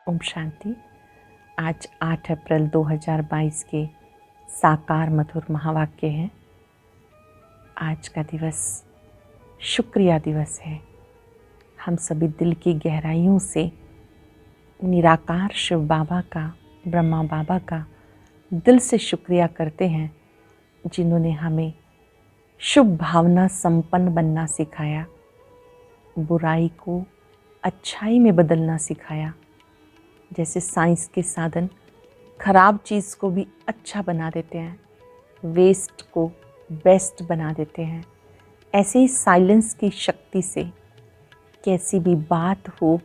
ओम शांति। आज 8 अप्रैल 2022 के साकार मधुर महावाक्य हैं। आज का दिवस शुक्रिया दिवस है। हम सभी दिल की गहराइयों से निराकार शिव बाबा का, ब्रह्मा बाबा का दिल से शुक्रिया करते हैं, जिन्होंने हमें शुभ भावना संपन्न बनना सिखाया, बुराई को अच्छाई में बदलना सिखाया। जैसे साइंस के साधन खराब चीज़ को भी अच्छा बना देते हैं, वेस्ट को बेस्ट बना देते हैं, ऐसे ही साइलेंस की शक्ति से कैसी भी बात हो,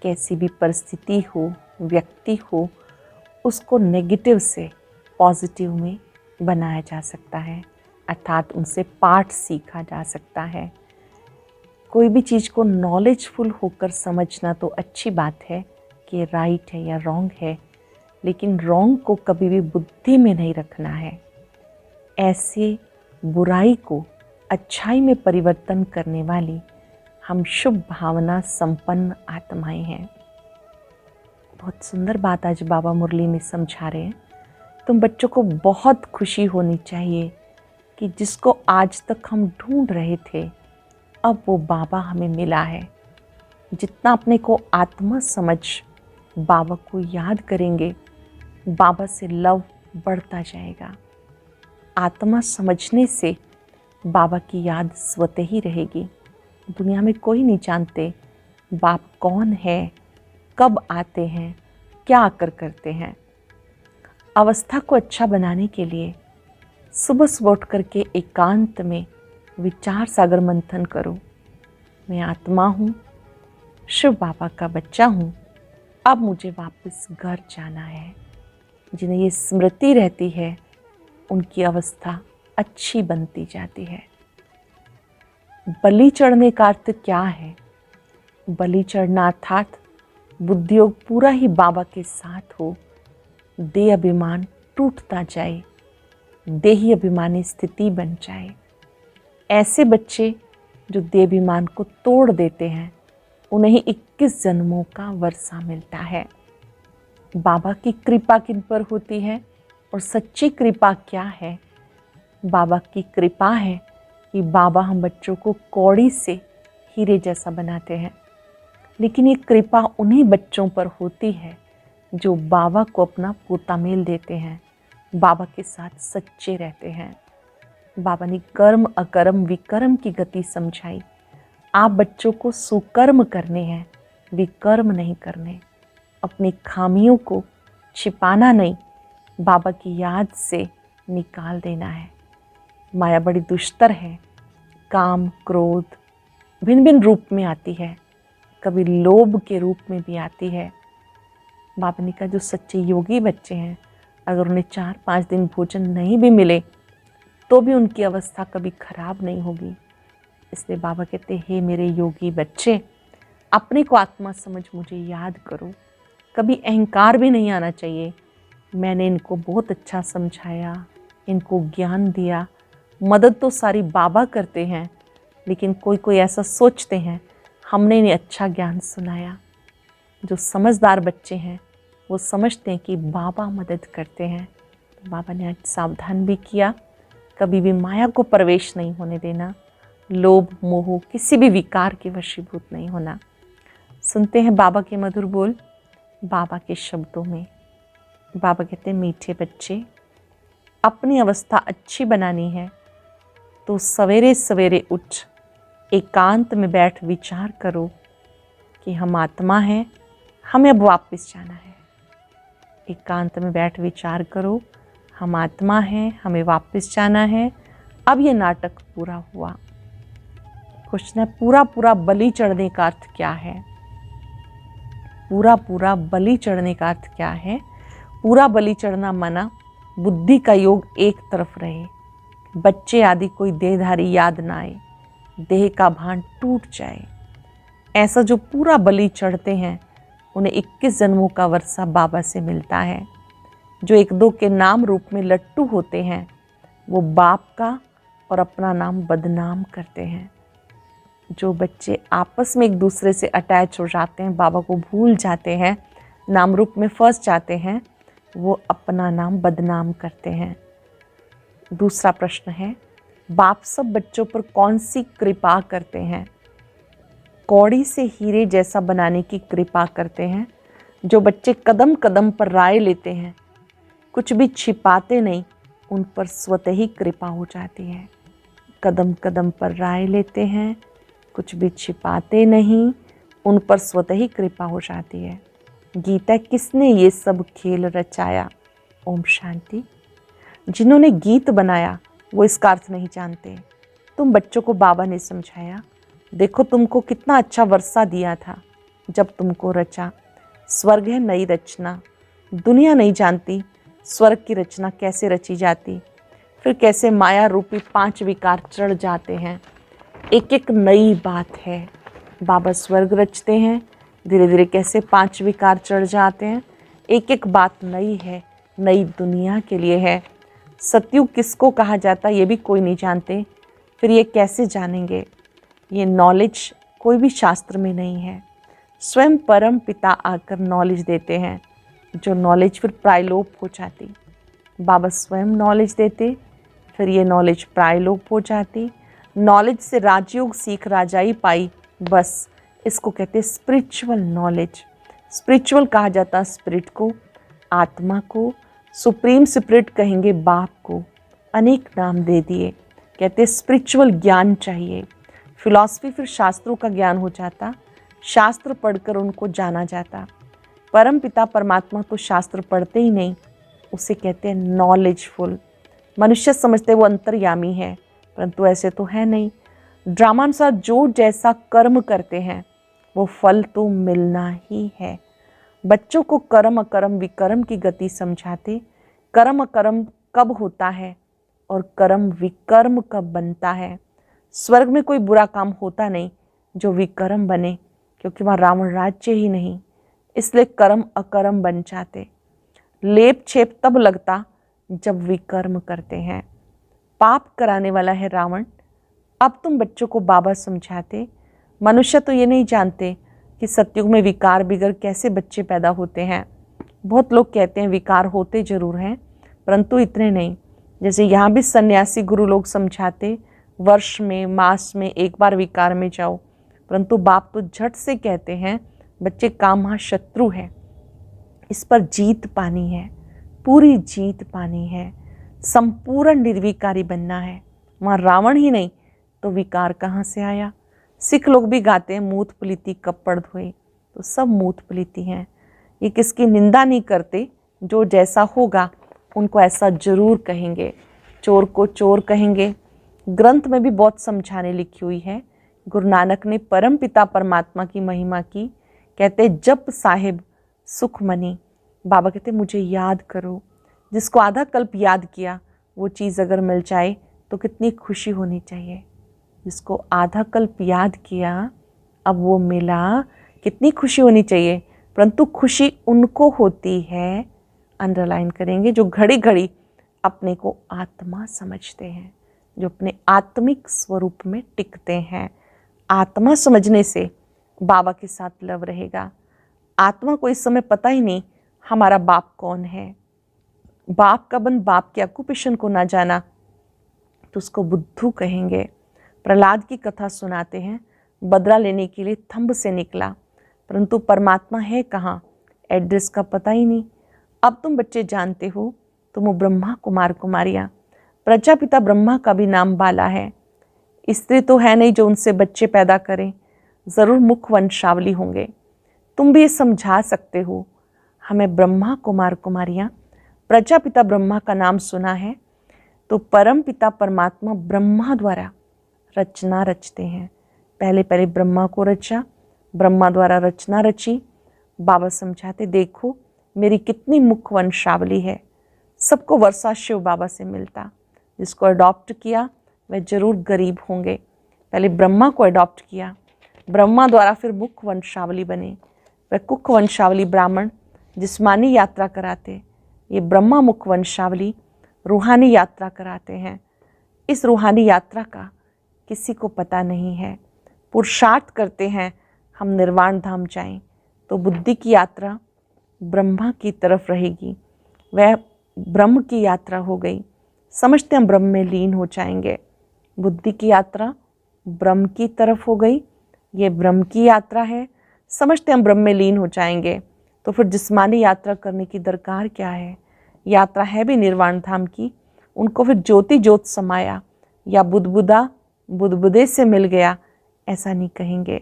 कैसी भी परिस्थिति हो, व्यक्ति हो, उसको नेगेटिव से पॉजिटिव में बनाया जा सकता है, अर्थात उनसे पाठ सीखा जा सकता है। कोई भी चीज़ को नॉलेजफुल होकर समझना तो अच्छी बात है कि राइट है या रॉन्ग है, लेकिन रॉन्ग को कभी भी बुद्धि में नहीं रखना है। ऐसे बुराई को अच्छाई में परिवर्तन करने वाली हम शुभ भावना संपन्न आत्माएं हैं। बहुत सुंदर बात आज बाबा मुरली में समझा रहे हैं। तुम बच्चों को बहुत खुशी होनी चाहिए कि जिसको आज तक हम ढूंढ रहे थे, अब वो बाबा हमें मिला है। जितना अपने को आत्मा समझ बाबा को याद करेंगे, बाबा से लव बढ़ता जाएगा। आत्मा समझने से बाबा की याद स्वतः ही रहेगी। दुनिया में कोई नहीं जानते बाप कौन है, कब आते हैं, क्या आकर करते हैं। अवस्था को अच्छा बनाने के लिए सुबह सुबह उठ करके एकांत में विचार सागर मंथन करो। मैं आत्मा हूँ, शिव बाबा का बच्चा हूँ, अब मुझे वापस घर जाना है। जिन्हें ये स्मृति रहती है, उनकी अवस्था अच्छी बनती जाती है। बलि चढ़ने का अर्थ क्या है? बलि चढ़ना अर्थात बुद्धियोग पूरा ही बाबा के साथ हो, देह अभिमान टूटता जाए, देही अभिमानी स्थिति बन जाए। ऐसे बच्चे जो देहाभिमान को तोड़ देते हैं, उन्हें ही 21 जन्मों का वर्षा मिलता है। बाबा की कृपा किन पर होती है और सच्ची कृपा क्या है? बाबा की कृपा है कि बाबा हम बच्चों को कौड़ी से हीरे जैसा बनाते हैं, लेकिन ये कृपा उन्हीं बच्चों पर होती है जो बाबा को अपना पोता मेल देते हैं, बाबा के साथ सच्चे रहते हैं। बाबा ने कर्म अकर्म विकर्म की गति समझाई। आप बच्चों को सुकर्म करने हैं, विकर्म नहीं करने। अपनी खामियों को छिपाना नहीं, बाबा की याद से निकाल देना है। माया बड़ी दुष्टर है। काम क्रोध भिन्न भिन्न रूप में आती है, कभी लोभ के रूप में भी आती है। बाबा ने कहा जो सच्चे योगी बच्चे हैं, अगर उन्हें 4-5 दिन भोजन नहीं भी मिले तो भी उनकी अवस्था कभी खराब नहीं होगी। इसलिए बाबा कहते हैं, हे मेरे योगी बच्चे, अपने को आत्मा समझ मुझे याद करो। कभी अहंकार भी नहीं आना चाहिए। मैंने इनको बहुत अच्छा समझाया, इनको ज्ञान दिया। मदद तो सारी बाबा करते हैं, लेकिन कोई कोई ऐसा सोचते हैं हमने इन्हें अच्छा ज्ञान सुनाया। जो समझदार बच्चे हैं वो समझते हैं कि बाबा मदद करते हैं। तो बाबा ने आज सावधान भी किया, कभी भी माया को प्रवेश नहीं होने देना, लोभ मोह किसी भी विकार के वशीभूत नहीं होना। सुनते हैं बाबा के मधुर बोल, बाबा के शब्दों में। बाबा कहते हैं, मीठे बच्चे, अपनी अवस्था अच्छी बनानी है तो सवेरे सवेरे उठ एकांत में बैठ विचार करो कि हम आत्मा हैं, हमें अब वापस जाना है। एकांत में बैठ विचार करो, हम आत्मा हैं, हमें वापस जाना है। अब ये नाटक पूरा हुआ। क्वेश्चन है, पूरा पूरा बलि चढ़ने का अर्थ क्या है? पूरा पूरा बलि चढ़ने का अर्थ क्या है? पूरा बलि चढ़ना माना बुद्धि का योग एक तरफ रहे, बच्चे आदि कोई देहधारी याद ना आए, देह का भान टूट जाए। ऐसा जो पूरा बलि चढ़ते हैं, उन्हें 21 जन्मों का वर्षा बाबा से मिलता है। जो एक दो के नाम रूप में लट्टू होते हैं, वो बाप का और अपना नाम बदनाम करते हैं। जो बच्चे आपस में एक दूसरे से अटैच हो जाते हैं, बाबा को भूल जाते हैं, नाम रूप में फंस जाते हैं, वो अपना नाम बदनाम करते हैं। दूसरा प्रश्न है, बाप सब बच्चों पर कौन सी कृपा करते हैं? कौड़ी से हीरे जैसा बनाने की कृपा करते हैं। जो बच्चे कदम कदम पर राय लेते हैं, कुछ भी छिपाते नहीं, उन पर स्वतः ही कृपा हो जाती है। कदम कदम पर राय लेते हैं, कुछ भी छिपाते नहीं, उन पर स्वतः ही कृपा हो जाती है। गीता, किसने ये सब खेल रचाया? ओम शांति। जिन्होंने गीत बनाया वो इसका अर्थ नहीं जानते। तुम बच्चों को बाबा ने समझाया, देखो तुमको कितना अच्छा वर्षा दिया था जब तुमको रचा। स्वर्ग है नई रचना, दुनिया नहीं जानती स्वर्ग की रचना कैसे रची जाती, फिर कैसे माया रूपी 5 विकार चढ़ जाते हैं। एक एक नई बात है। बाबा स्वर्ग रचते हैं, धीरे धीरे कैसे 5 विकार चढ़ जाते हैं। एक एक बात नई है, नई दुनिया के लिए है। सतयुग किसको कहा जाता है ये भी कोई नहीं जानते, फिर ये कैसे जानेंगे? ये नॉलेज कोई भी शास्त्र में नहीं है। स्वयं परम पिता आकर नॉलेज देते हैं, जो नॉलेज फिर प्रायलोप हो जाती। बाबा स्वयं नॉलेज देते, फिर ये नॉलेज प्रायलोप हो जाती। नॉलेज से राजयोग सीख राजाई पाई, बस इसको कहते स्पिरिचुअल नॉलेज। स्पिरिचुअल कहा जाता स्पिरिट को, आत्मा को। सुप्रीम स्पिरिट कहेंगे बाप को। अनेक नाम दे दिए, कहते स्पिरिचुअल ज्ञान चाहिए। फिलॉसफी फिर शास्त्रों का ज्ञान हो जाता, शास्त्र पढ़कर उनको जाना जाता। परम पिता परमात्मा तो शास्त्र पढ़ते ही नहीं, उसे कहते हैं नॉलेजफुल। मनुष्य समझते वो अंतर्यामी है, परंतु ऐसे तो है नहीं। ड्रामानुसार जो जैसा कर्म करते हैं वो फल तो मिलना ही है। बच्चों को कर्म अकर्म विकर्म की गति समझाते, कर्म अकर्म कब होता है और कर्म विकर्म कब बनता है। स्वर्ग में कोई बुरा काम होता नहीं जो विकर्म बने, क्योंकि वहाँ रावण राज्य ही नहीं, इसलिए कर्म अकर्म बन जाते। लेप छेप तब लगता जब विकर्म करते हैं। पाप कराने वाला है रावण। अब तुम बच्चों को बाबा समझाते। मनुष्य तो ये नहीं जानते कि सतयुग में विकार बिगर कैसे बच्चे पैदा होते हैं। बहुत लोग कहते हैं विकार होते जरूर हैं, परंतु इतने नहीं। जैसे यहाँ भी सन्यासी गुरु लोग समझाते, वर्ष में मास में एक बार विकार में जाओ, परंतु बाप तो झट से कहते हैं बच्चे काम शत्रु है, इस पर जीत पानी है, पूरी जीत पानी है, संपूर्ण निर्विकारी बनना है। वहाँ रावण ही नहीं तो विकार कहाँ से आया? सिख लोग भी गाते हैं मूत पलीती कपड़ धोए, तो सब मूत पलीती हैं। ये किसकी निंदा नहीं करते, जो जैसा होगा उनको ऐसा जरूर कहेंगे। चोर को चोर कहेंगे। ग्रंथ में भी बहुत समझाने लिखी हुई है। गुरु नानक ने परम पिता परमात्मा की महिमा की, कहते जप साहिब सुखमनी। बाबा कहते मुझे याद करो। जिसको आधा कल्प याद किया वो चीज़ अगर मिल जाए तो कितनी खुशी होनी चाहिए। जिसको आधा कल्प याद किया अब वो मिला, कितनी खुशी होनी चाहिए। परंतु खुशी उनको होती है, अंडरलाइन करेंगे, जो घड़ी घड़ी अपने को आत्मा समझते हैं, जो अपने आत्मिक स्वरूप में टिकते हैं। आत्मा समझने से बाबा के साथ लव रहेगा। आत्मा को इस समय पता ही नहीं हमारा बाप कौन है। बाप का बन बाप के ऑक्यूपेशन को ना जाना तो उसको बुद्धू कहेंगे। प्रहलाद की कथा सुनाते हैं, बदला लेने के लिए थंब से निकला, परंतु परमात्मा है कहाँ, एड्रेस का पता ही नहीं। अब तुम बच्चे जानते हो, तुम वो ब्रह्मा कुमार कुमारियाँ, प्रजापिता ब्रह्मा का भी नाम बाला है। स्त्री तो है नहीं जो उनसे बच्चे पैदा करें, ज़रूर मुख वंशावली होंगे। तुम भी ये समझा सकते हो, हमें ब्रह्मा कुमार कुमारियाँ, प्रजापिता ब्रह्मा का नाम सुना है, तो परम पिता परमात्मा ब्रह्मा द्वारा रचना रचते हैं। पहले पहले ब्रह्मा को रचा, ब्रह्मा द्वारा रचना रची। बाबा समझाते देखो मेरी कितनी मुख वंशावली है। सबको वर्षा शिव बाबा से मिलता। जिसको अडॉप्ट किया वह जरूर गरीब होंगे। पहले ब्रह्मा को अडॉप्ट किया, ब्रह्मा द्वारा फिर मुख वंशावली बने। वह कुख वंशावली ब्राह्मण जिस्मानी यात्रा कराते, ये ब्रह्मा मुख वंशावली रूहानी यात्रा कराते हैं। इस रूहानी यात्रा का किसी को पता नहीं है। पुरुषार्थ करते हैं हम निर्वाण धाम जाएं, तो बुद्धि की यात्रा ब्रह्मा की तरफ रहेगी। वह ब्रह्म की यात्रा हो गई, समझते हम ब्रह्म में लीन हो जाएंगे। बुद्धि की यात्रा ब्रह्म की तरफ हो गई, ये ब्रह्म की यात्रा है, समझते हम ब्रह्म में लीन हो जाएंगे। तो फिर जिस्मानी यात्रा करने की दरकार क्या है? यात्रा है भी निर्वाण धाम की। उनको फिर ज्योति ज्योत समाया या बुदबुदा बुदबुदे से मिल गया, ऐसा नहीं कहेंगे।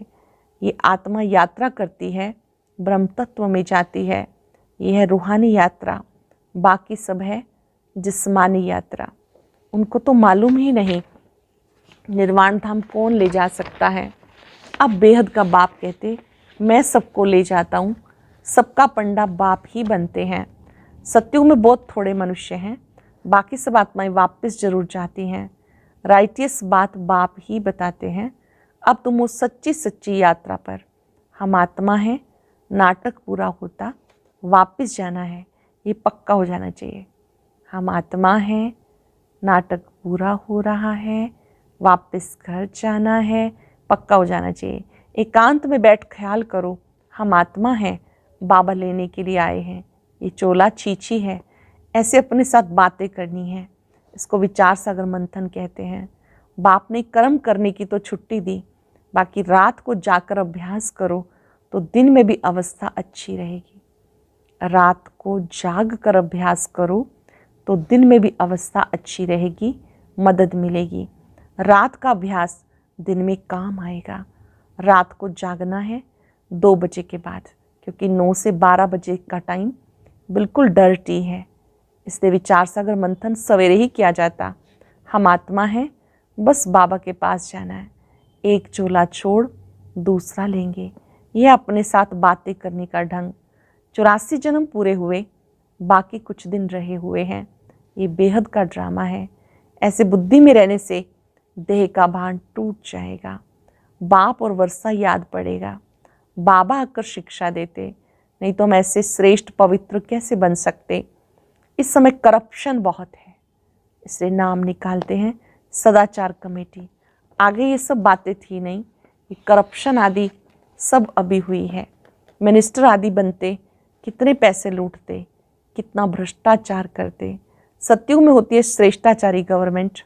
ये आत्मा यात्रा करती है, ब्रह्म तत्व में जाती है। यह है रूहानी यात्रा, बाकी सब है जिस्मानी यात्रा। उनको तो मालूम ही नहीं निर्वाण धाम कौन ले जा सकता है। अब बेहद का बाप कहते, मैं सबको ले जाता हूँ। सबका पंडा बाप ही बनते हैं। सत्युग में बहुत थोड़े मनुष्य हैं, बाकी सब आत्माएं वापस जरूर जाती हैं। राइटियस बात बाप ही बताते हैं। अब तुम हो सच्ची सच्ची यात्रा पर। हम आत्मा हैं, नाटक पूरा होता वापस जाना है, ये पक्का हो जाना चाहिए। हम आत्मा हैं, नाटक पूरा हो रहा है, वापस घर जाना है, पक्का हो जाना चाहिए। एकांत में बैठ ख्याल करो, हम आत्मा हैं, बाबा लेने के लिए आए हैं। ये चोला छीछी है, ऐसे अपने साथ बातें करनी है। इसको विचार सागर मंथन कहते हैं। बाप ने कर्म करने की तो छुट्टी दी, बाकी रात को जाकर अभ्यास करो तो दिन में भी अवस्था अच्छी रहेगी। रात को जाग कर अभ्यास करो तो दिन में भी अवस्था अच्छी रहेगी, मदद मिलेगी। रात का अभ्यास दिन में काम आएगा। रात को जागना है 2 बजे के बाद, क्योंकि 9 से 12 बजे का टाइम बिल्कुल डर्टी है। इसलिए विचार सागर मंथन सवेरे ही किया जाता। हम आत्मा हैं, बस बाबा के पास जाना है। एक चोला छोड़ दूसरा लेंगे, यह अपने साथ बातें करने का ढंग। 84 जन्म पूरे हुए, बाकी कुछ दिन रहे हुए हैं। ये बेहद का ड्रामा है। ऐसे बुद्धि में रहने से देह का भान टूट जाएगा। बाप और वर्षा याद पड़ेगा। बाबा आकर शिक्षा देते, नहीं तो हम ऐसे श्रेष्ठ पवित्र कैसे बन सकते। इस समय करप्शन बहुत है, इसलिए नाम निकालते हैं सदाचार कमेटी। आगे ये सब बातें थी नहीं, ये करप्शन आदि सब अभी हुई है। मिनिस्टर आदि बनते, कितने पैसे लूटते, कितना भ्रष्टाचार करते। सत्युग में होती है श्रेष्ठाचारी गवर्नमेंट।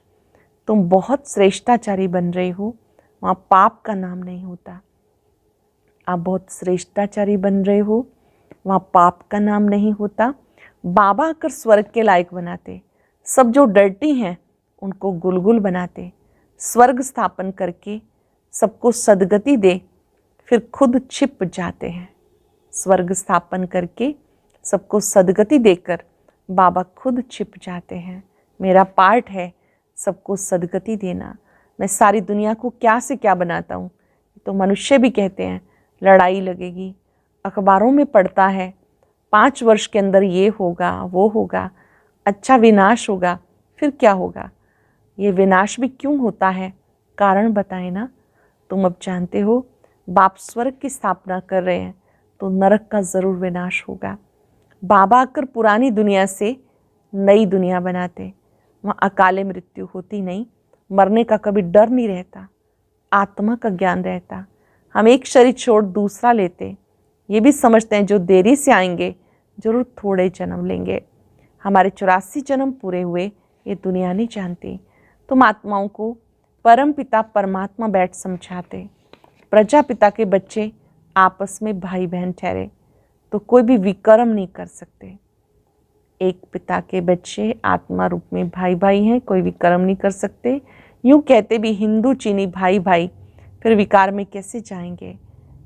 तुम बहुत श्रेष्ठाचारी बन रहे हो, वहाँ पाप का नाम नहीं होता। आप बहुत श्रेष्ठाचारी बन रहे हो, वहाँ पाप का नाम नहीं होता। बाबा आकर स्वर्ग के लायक बनाते, सब जो डर्टी हैं उनको गुलगुल बनाते। स्वर्ग स्थापन करके सबको सदगति दे, फिर खुद छिप जाते हैं। स्वर्ग स्थापन करके सबको सदगति देकर बाबा खुद छिप जाते हैं। मेरा पार्ट है सबको सदगति देना। मैं सारी दुनिया को क्या से क्या बनाता हूँ। तो मनुष्य भी कहते हैं लड़ाई लगेगी, अखबारों में पढ़ता है 5 वर्ष के अंदर ये होगा वो होगा, अच्छा विनाश होगा। फिर क्या होगा? ये विनाश भी क्यों होता है, कारण बताए ना। तुम अब जानते हो बाप स्वर्ग की स्थापना कर रहे हैं, तो नरक का ज़रूर विनाश होगा। बाबा आकर पुरानी दुनिया से नई दुनिया बनाते, वहाँ अकाले मृत्यु होती नहीं, मरने का कभी डर नहीं रहता, आत्मा का ज्ञान रहता। हम एक शरीर छोड़ दूसरा लेते, ये भी समझते हैं जो देरी से आएंगे जरूर थोड़े जन्म लेंगे। हमारे 84 जन्म पूरे हुए, ये दुनिया नहीं जानती। तुम आत्माओं को परम पिता परमात्मा बैठ समझाते। प्रजापिता के बच्चे आपस में भाई बहन ठहरे तो कोई भी विकर्म नहीं कर सकते। एक पिता के बच्चे आत्मा रूप में भाई भाई हैं, कोई विकर्म नहीं कर सकते। यूँ कहते भी हिंदू चीनी भाई भाई, फिर विकार में कैसे जाएंगे।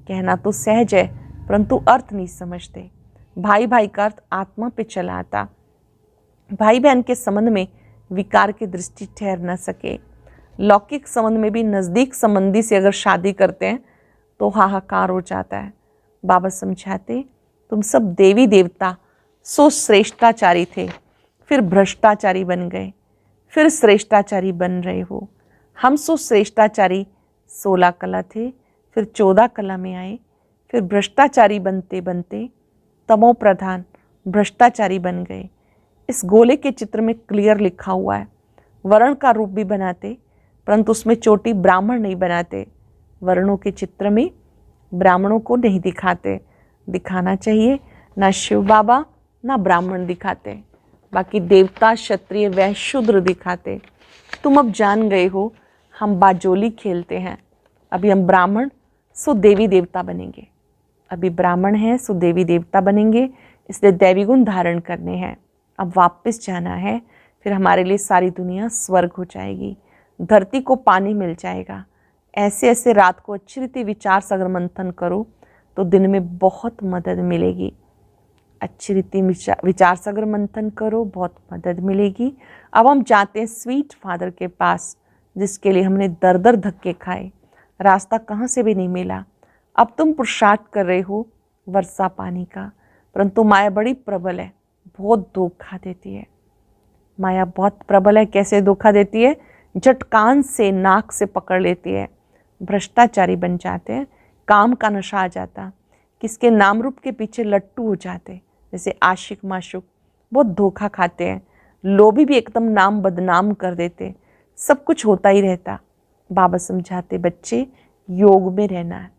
कहना तो सहज है, परंतु अर्थ नहीं समझते। भाई भाई का अर्थ आत्मा पे चला आता। भाई बहन के संबंध में विकार की दृष्टि ठहर न सके। लौकिक संबंध में भी नज़दीक संबंधी से अगर शादी करते हैं तो हाहाकार हो जाता है। बाबा समझाते, तुम सब देवी देवता सो श्रेष्ठाचारी थे, फिर भ्रष्टाचारी बन गए, फिर श्रेष्ठाचारी बन रहे हो। हम सो श्रेष्ठाचारी 16 कला थे, फिर 14 कला में आए, फिर भ्रष्टाचारी बनते बनते तमो प्रधान भ्रष्टाचारी बन गए। इस गोले के चित्र में क्लियर लिखा हुआ है। वर्ण का रूप भी बनाते, परंतु उसमें चोटी ब्राह्मण नहीं बनाते। वर्णों के चित्र में ब्राह्मणों को नहीं दिखाते। दिखाना चाहिए ना शिव बाबा ना ब्राह्मण दिखाते, बाकी देवता क्षत्रिय वह शूद्र दिखाते। तुम अब जान गए हो, हम बाजोली खेलते हैं। अभी हम ब्राह्मण सो देवी देवता बनेंगे, अभी ब्राह्मण हैं सो देवी देवता बनेंगे, इसलिए दैवी गुण धारण करने हैं। अब वापस जाना है, फिर हमारे लिए सारी दुनिया स्वर्ग हो जाएगी, धरती को पानी मिल जाएगा। ऐसे ऐसे रात को अच्छी रीति विचार सागर मंथन करो तो दिन में बहुत मदद मिलेगी। अच्छी रीति विचार सागर मंथन करो, बहुत मदद मिलेगी। अब हम जाते हैं स्वीट फादर के पास, जिसके लिए हमने दर दर धक्के खाए, रास्ता कहाँ से भी नहीं मिला। अब तुम पुरुषार्थ कर रहे हो वर्षा पानी का, परंतु माया बड़ी प्रबल है, बहुत धोखा देती है। माया बहुत प्रबल है। कैसे धोखा देती है? झटकान से नाक से पकड़ लेती है, भ्रष्टाचारी बन जाते हैं, काम का नशा आ जाता, किसके नाम रूप के पीछे लट्टू हो जाते, जैसे आशिक माशुक, बहुत धोखा खाते हैं। लोभी भी एकदम नाम बदनाम कर देते, सब कुछ होता ही रहता। बाबा समझाते बच्चे योग में रहना है।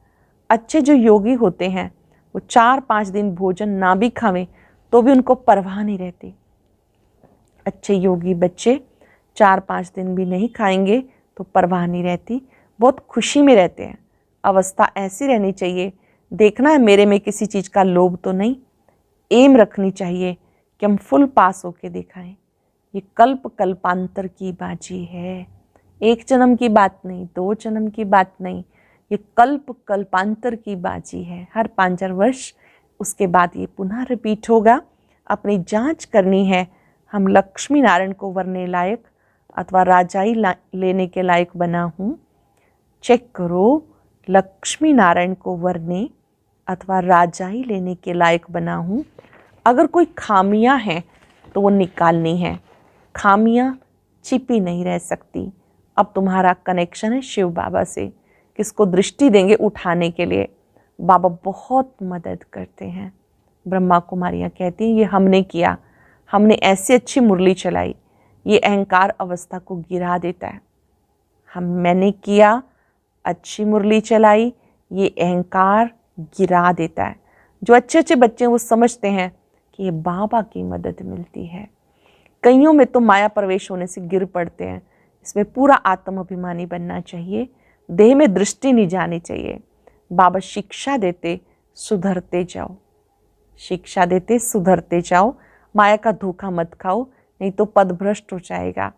अच्छे जो योगी होते हैं वो 4-5 दिन भोजन ना भी खावें तो भी उनको परवाह नहीं रहती। अच्छे योगी बच्चे 4-5 दिन भी नहीं खाएंगे तो परवाह नहीं रहती, बहुत खुशी में रहते हैं। अवस्था ऐसी रहनी चाहिए, देखना है मेरे में किसी चीज़ का लोभ तो नहीं, एम रखनी चाहिए कि हम फुल पास होके दिखाएं। ये कल्प कल्पांतर की बाजी है, एक जन्म की बात नहीं, 2 जन्म की बात नहीं, ये कल्प कल्पांतर की बाजी है। हर 5 वर्ष उसके बाद ये पुनः रिपीट होगा। अपनी जांच करनी है, हम लक्ष्मी नारायण को वरने लायक अथवा राजाई लेने के लायक बना हूँ। चेक करो, लक्ष्मी नारायण को वरने अथवा राजाई लेने के लायक बना हूँ। अगर कोई खामियां हैं तो वो निकालनी है, खामियां छिपी नहीं रह सकती। अब तुम्हारा कनेक्शन है शिव बाबा से, किसको दृष्टि देंगे उठाने के लिए। बाबा बहुत मदद करते हैं। ब्रह्मा कुमारियाँ कहती हैं ये हमने किया, हमने ऐसी अच्छी मुरली चलाई, ये अहंकार अवस्था को गिरा देता है। मैंने किया, अच्छी मुरली चलाई, ये अहंकार गिरा देता है। जो अच्छे अच्छे बच्चे हैं वो समझते हैं कि ये बाबा की मदद मिलती है। कईयों में तो माया प्रवेश होने से गिर पड़ते हैं। इसमें पूरा आत्म अभिमानी बनना चाहिए, देह में दृष्टि नहीं जानी चाहिए। बाबा शिक्षा देते सुधरते जाओ, शिक्षा देते सुधरते जाओ, माया का धोखा मत खाओ, नहीं तो पद भ्रष्ट हो जाएगा।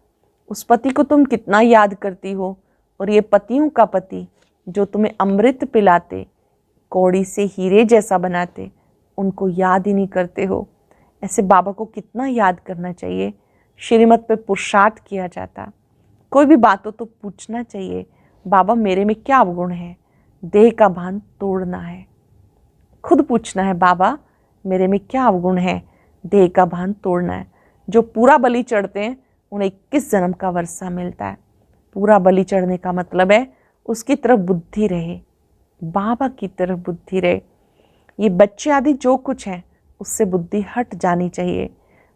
उस पति को तुम कितना याद करती हो, और ये पतियों का पति जो तुम्हें अमृत पिलाते, कौड़ी से हीरे जैसा बनाते, उनको याद ही नहीं करते हो। ऐसे बाबा को कितना याद करना चाहिए। श्रीमत पे पुरुषार्थ किया जाता, कोई भी बात हो तो पूछना चाहिए, बाबा मेरे में क्या अवगुण है, देह का भान तोड़ना है। खुद पूछना है, बाबा मेरे में क्या अवगुण है, देह का भान तोड़ना है। जो पूरा बलि चढ़ते हैं उन्हें 21 जन्म का वर्षा मिलता है। पूरा बलि चढ़ने का मतलब है उसकी तरफ बुद्धि रहे, बाबा की तरफ बुद्धि रहे। ये बच्चे आदि जो कुछ है उससे बुद्धि हट जानी चाहिए।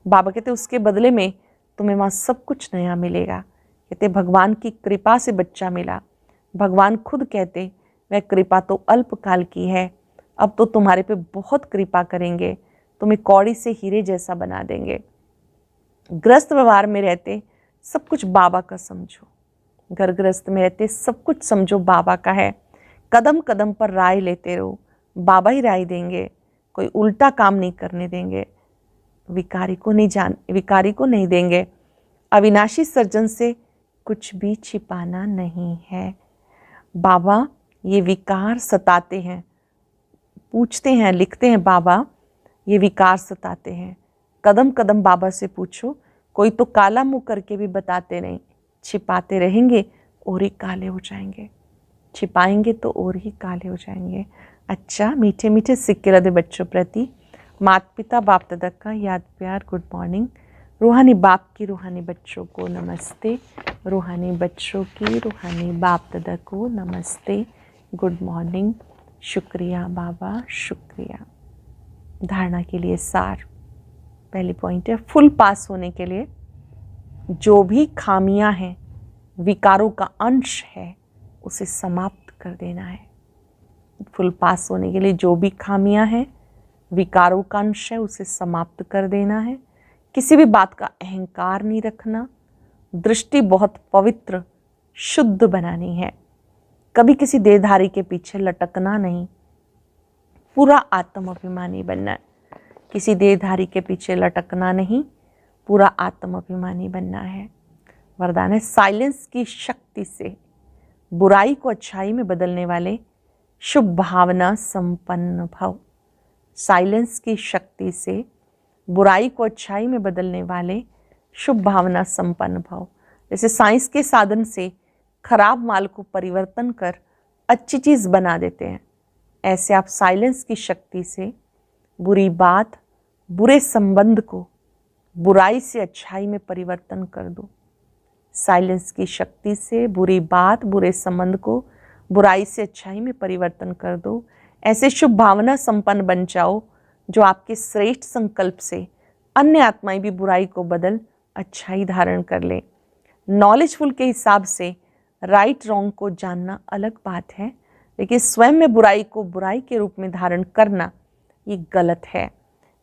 बाबा कहते उसके बदले में तुम्हें वहाँ सब कुछ नया मिलेगा। कहते भगवान की कृपा से बच्चा मिला। भगवान खुद कहते वह कृपा तो अल्पकाल की है, अब तो तुम्हारे पे बहुत कृपा करेंगे, तुम्हें कौड़ी से हीरे जैसा बना देंगे। ग्रस्त व्यवहार में रहते सब कुछ बाबा का समझो, घर गृहस्थ में रहते सब कुछ समझो बाबा का है। कदम कदम पर राय लेते रहो, बाबा ही राय देंगे, कोई उल्टा काम नहीं करने देंगे, विकारी को नहीं देंगे। अविनाशी सर्जन से कुछ भी छिपाना नहीं है। बाबा ये विकार सताते हैं, पूछते हैं, लिखते हैं, बाबा ये विकार सताते हैं। कदम कदम बाबा से पूछो, कोई तो काला मुंह करके भी बताते नहीं, छिपाते रहेंगे और ही काले हो जाएंगे, छिपाएंगे तो और ही काले हो जाएंगे। अच्छा, मीठे मीठे सिक्के लदे बच्चों प्रति माता पिता बाप दादा का याद प्यार गुड मॉर्निंग। रूहानी बाप की रूहानी बच्चों को नमस्ते, रूहानी बच्चों की रूहानी बाप दादा को नमस्ते, गुड मॉर्निंग। शुक्रिया बाबा, शुक्रिया। धारणा के लिए सार, पहली पॉइंट है फुल पास होने के लिए जो भी खामियां हैं, विकारों का अंश है, उसे समाप्त कर देना है। फुल पास होने के लिए जो भी खामियां हैं, विकारों का अंश है, उसे समाप्त कर देना है। किसी भी बात का अहंकार नहीं रखना। दृष्टि बहुत पवित्र शुद्ध बनानी है। कभी किसी देहधारी के पीछे लटकना नहीं, पूरा आत्म अभिमानी बनना है। किसी देहधारी के पीछे लटकना नहीं, पूरा आत्म अभिमानी बनना है। वरदान है साइलेंस की शक्ति से बुराई को अच्छाई में बदलने वाले शुभ भावना संपन्न भव। साइलेंस की शक्ति से बुराई को अच्छाई में बदलने वाले शुभ भावना संपन्न भव। जैसे साइंस के साधन से खराब माल को परिवर्तन कर अच्छी चीज बना देते हैं, ऐसे आप साइलेंस की शक्ति से बुरी बात, बुरे संबंध को बुराई से अच्छाई में परिवर्तन कर दो। साइलेंस की शक्ति से बुरी बात, बुरे संबंध को बुराई से अच्छाई में परिवर्तन कर दो। ऐसे शुभ भावना संपन्न बन जाओ जो आपके श्रेष्ठ संकल्प से अन्य आत्माएं भी बुराई को बदल अच्छाई धारण कर ले। नॉलेजफुल के हिसाब से राइट रॉन्ग को जानना अलग बात है, लेकिन स्वयं में बुराई को बुराई के रूप में धारण करना ये गलत है।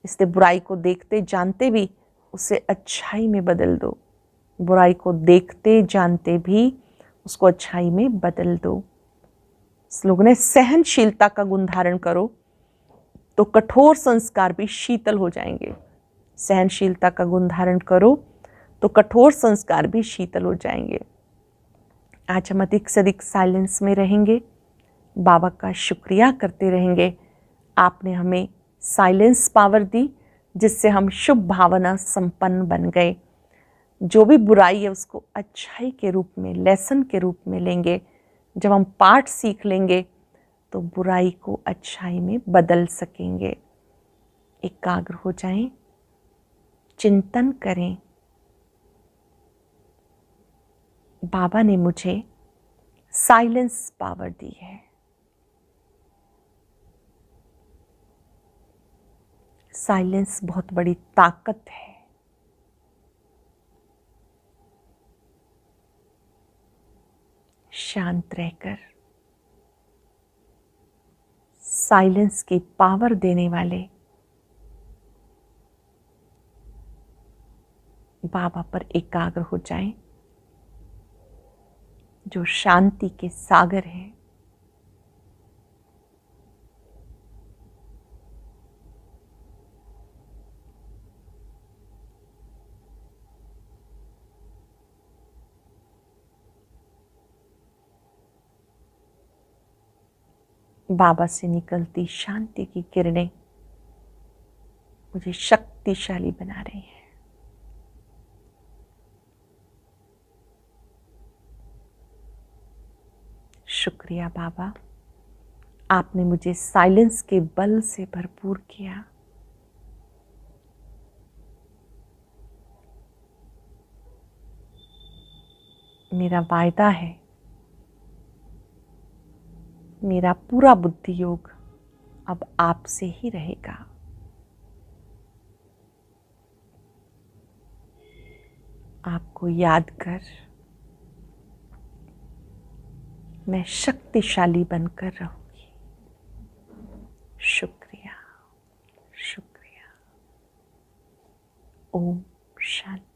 इसलिए बुराई को देखते जानते भी उसे अच्छाई में बदल दो। बुराई को देखते जानते भी उसको अच्छाई में बदल दो। श्लोक ने सहनशीलता का गुण धारण करो तो कठोर संस्कार भी शीतल हो जाएंगे। सहनशीलता का गुण धारण करो तो कठोर संस्कार भी शीतल हो जाएंगे। आज हम अधिक से अधिक साइलेंस में रहेंगे, बाबा का शुक्रिया करते रहेंगे। आपने हमें साइलेंस पावर दी जिससे हम शुभ भावना संपन्न बन गए। जो भी बुराई है उसको अच्छाई के रूप में, लेसन के रूप में लेंगे। जब हम पाठ सीख लेंगे तो बुराई को अच्छाई में बदल सकेंगे। एकाग्र हो जाएं, चिंतन करें। बाबा ने मुझे साइलेंस पावर दी है। साइलेंस बहुत बड़ी ताकत है। शांत रहकर साइलेंस की पावर देने वाले बाबा पर एकाग्र हो जाएं, जो शांति के सागर हैं। बाबा से निकलती शांति की किरणें मुझे शक्तिशाली बना रही हैं। शुक्रिया बाबा, आपने मुझे साइलेंस के बल से भरपूर किया। मेरा वायदा है, मेरा पूरा बुद्धि योग अब आपसे ही रहेगा। आपको याद कर मैं शक्तिशाली बनकर रहूंगी। शुक्रिया, शुक्रिया। ओम शांति।